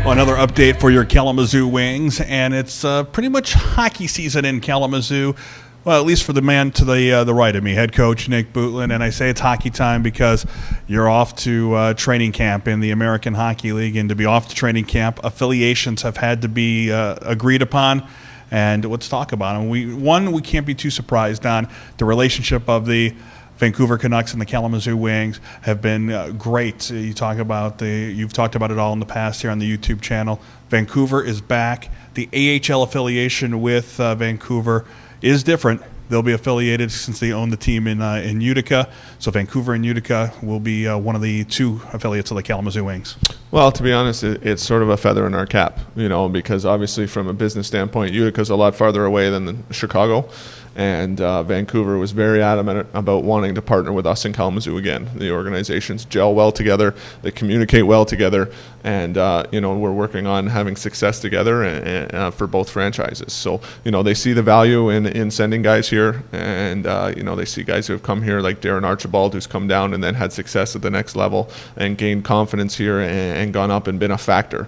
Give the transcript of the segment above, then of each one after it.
Well, another update for your Kalamazoo Wings, and it's pretty much hockey season in Kalamazoo. Well, at least for the man to the right of me, head coach Nick Bootland. And I say it's hockey time because you're off to training camp in the American Hockey League. And to be off to training camp, affiliations have had to be agreed upon. And let's talk about them. We can't be too surprised on the relationship of the Vancouver Canucks and the Kalamazoo Wings have been great. You've talked about it all in the past here on the YouTube channel. Vancouver is back. The AHL affiliation with Vancouver is different. They'll be affiliated since they own the team in Utica. So Vancouver and Utica will be one of the two affiliates of the Kalamazoo Wings. Well, to be honest, it's sort of a feather in our cap, because obviously from a business standpoint, Utica's a lot farther away than Chicago. And Vancouver was very adamant about wanting to partner with us in Kalamazoo again. The organizations gel well together, they communicate well together, and we're working on having success together and for both franchises. So they see the value in sending guys here, and they see guys who have come here like Darren Archibald, who's come down and then had success at the next level and gained confidence here and gone up and been a factor.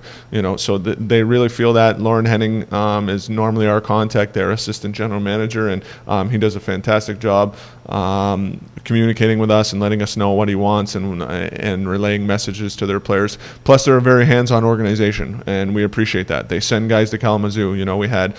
So they really feel that. Lauren Henning is normally our contact, their assistant general manager, and he does a fantastic job communicating with us and letting us know what he wants and relaying messages to their players. Plus, they're a very hands-on organization, and we appreciate that. They send guys to Kalamazoo. We had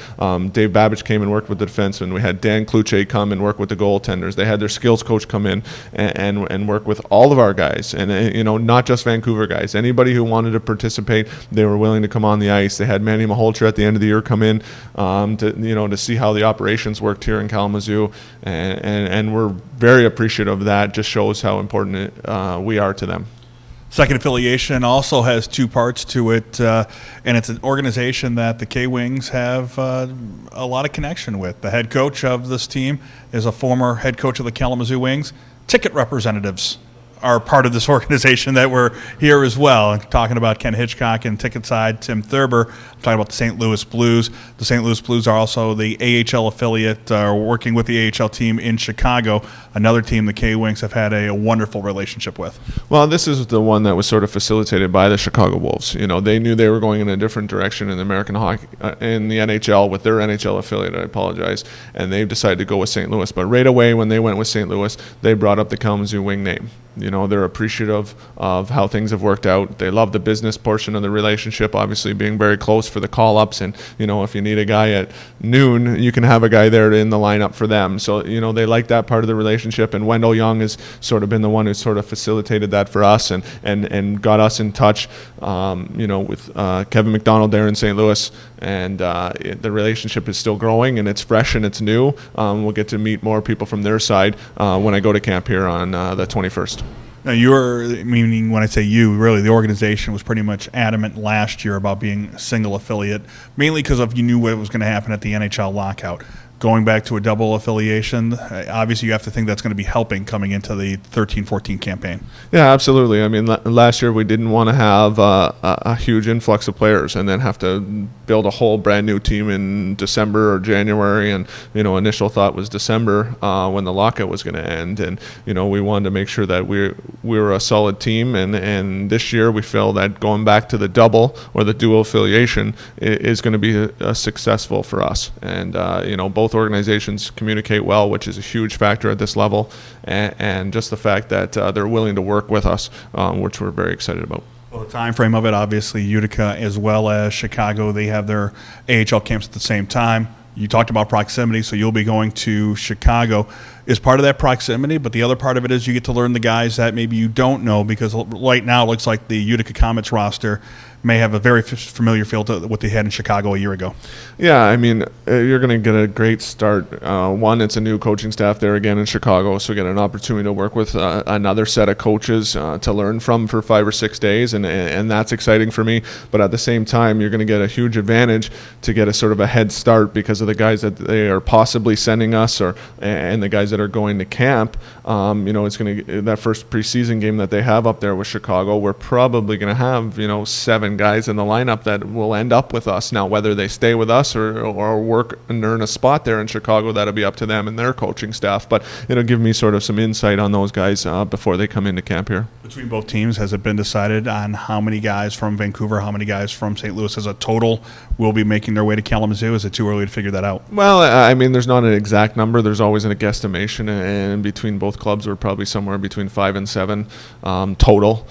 Dave Babbage came and worked with the defensemen. We had Dan Kluche come and work with the goaltenders. They had their skills coach come in and work with all of our guys, and not just Vancouver guys. Anybody who wanted to participate, they were willing to come on the ice. They had Manny Maholcher at the end of the year come in to see how the operations worked here in Kalamazoo, and we're very appreciative of that. Just shows how important we are to them. Second affiliation also has two parts to it, and it's an organization that the K-Wings have a lot of connection with. The head coach of this team is a former head coach of the Kalamazoo Wings. Ticket representatives are part of this organization that were here as well. I'm talking about Ken Hitchcock and ticket side, Tim Thurber. I'm talking about the St. Louis Blues. The St. Louis Blues are also the AHL affiliate, working with the AHL team in Chicago, another team the K-Wings have had a wonderful relationship with. Well, this is the one that was sort of facilitated by the Chicago Wolves. They knew they were going in a different direction in the American hockey, in the NHL with their NHL affiliate, I apologize, and they've decided to go with St. Louis. But right away when they went with St. Louis, they brought up the Kalamazoo Wing name. They're appreciative of how things have worked out. They love the business portion of the relationship, obviously being very close for the call-ups. And, if you need a guy at noon, you can have a guy there in the lineup for them. So, they like that part of the relationship. And Wendell Young has sort of been the one who sort of facilitated that for us and got us in touch, with Kevin McDonald there in St. Louis. And the relationship is still growing, and it's fresh and it's new. We'll get to meet more people from their side when I go to camp here on the 21st. Now, meaning when I say you, really the organization was pretty much adamant last year about being a single affiliate, mainly because you knew what was going to happen at the NHL lockout. Going back to a double affiliation, obviously you have to think that's going to be helping coming into the 13-14 campaign. Yeah, absolutely. I mean, last year we didn't want to have a huge influx of players and then have to build a whole brand new team in December or January. And, initial thought was December when the lockout was going to end. And, we wanted to make sure that we were a solid team. And this year we feel that going back to the double or the dual affiliation is going to be successful for us. And, both organizations communicate well, which is a huge factor at this level, and just the fact that they're willing to work with us, which we're very excited about. Well, the time frame of it, obviously, Utica as well as Chicago, they have their AHL camps at the same time. You talked about proximity, so you'll be going to Chicago. Is part of that proximity, but the other part of it is you get to learn the guys that maybe you don't know, because right now it looks like the Utica Comets roster may have a very familiar feel to what they had in Chicago a year ago. Yeah, I mean, you're going to get a great start. One, it's a new coaching staff there again in Chicago, so you get an opportunity to work with another set of coaches to learn from for 5 or 6 days, and that's exciting for me. But at the same time, you're going to get a huge advantage to get a sort of a head start because of the guys that they are possibly sending us, and the guys that are going to camp. It's going to that first preseason game that they have up there with Chicago. We're probably going to have 7 guys in the lineup that will end up with us. Now, whether they stay with us or work and earn a spot there in Chicago, that'll be up to them and their coaching staff. But it'll give me sort of some insight on those guys before they come into camp here. Between both teams, has it been decided on how many guys from Vancouver, how many guys from St. Louis as a total will be making their way to Kalamazoo? Is it too early to figure that out? Well, I mean, there's not an exact number. There's always a guesstimation, and between both clubs, we're probably somewhere between 5 and 7 total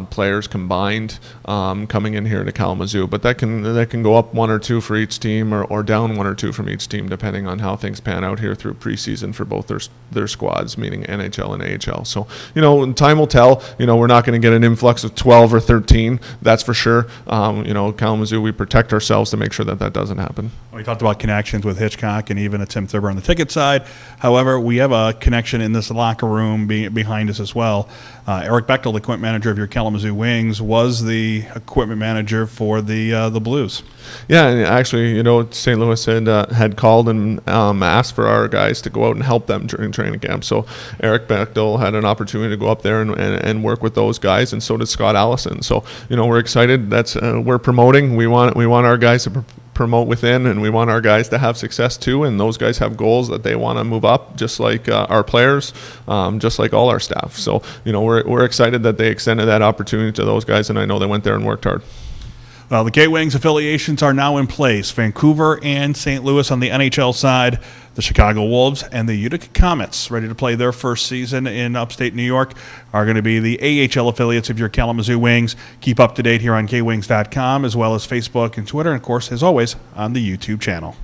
players combined coming in here to Kalamazoo. But that can go up 1 or 2 for each team, or down 1 or 2 from each team, depending on how things pan out here through preseason for both their squads, meaning NHL and AHL. So, time will tell. We're not going to get an influx of 12 or 13, that's for sure. Kalamazoo, we protect ourselves to make sure that doesn't happen. We talked about connections with Hitchcock and even a Tim Thurber on the ticket side. However, we have a connection in this locker room behind us as well. Eric Bechtel, the equipment manager of your Kalamazoo Wings, was the equipment manager for the Blues. Yeah, and actually, St. Louis had called and asked for our guys to go out and help them during training camp. So Eric Bechtel had an opportunity to go up there and work with those guys, and so did Scott Allison. So we're excited. That's we're promoting. We want our guys to promote within, and we want our guys to have success too, and those guys have goals that they want to move up, just like our players, just like all our staff. So we're excited that they extended that opportunity to those guys, and I know they went there and worked hard. Well, the K-Wings affiliations are now in place. Vancouver and St. Louis on the NHL side, the Chicago Wolves and the Utica Comets, ready to play their first season in upstate New York, are going to be the AHL affiliates of your Kalamazoo Wings. Keep up to date here on kwings.com, as well as Facebook and Twitter, and, of course, as always, on the YouTube channel.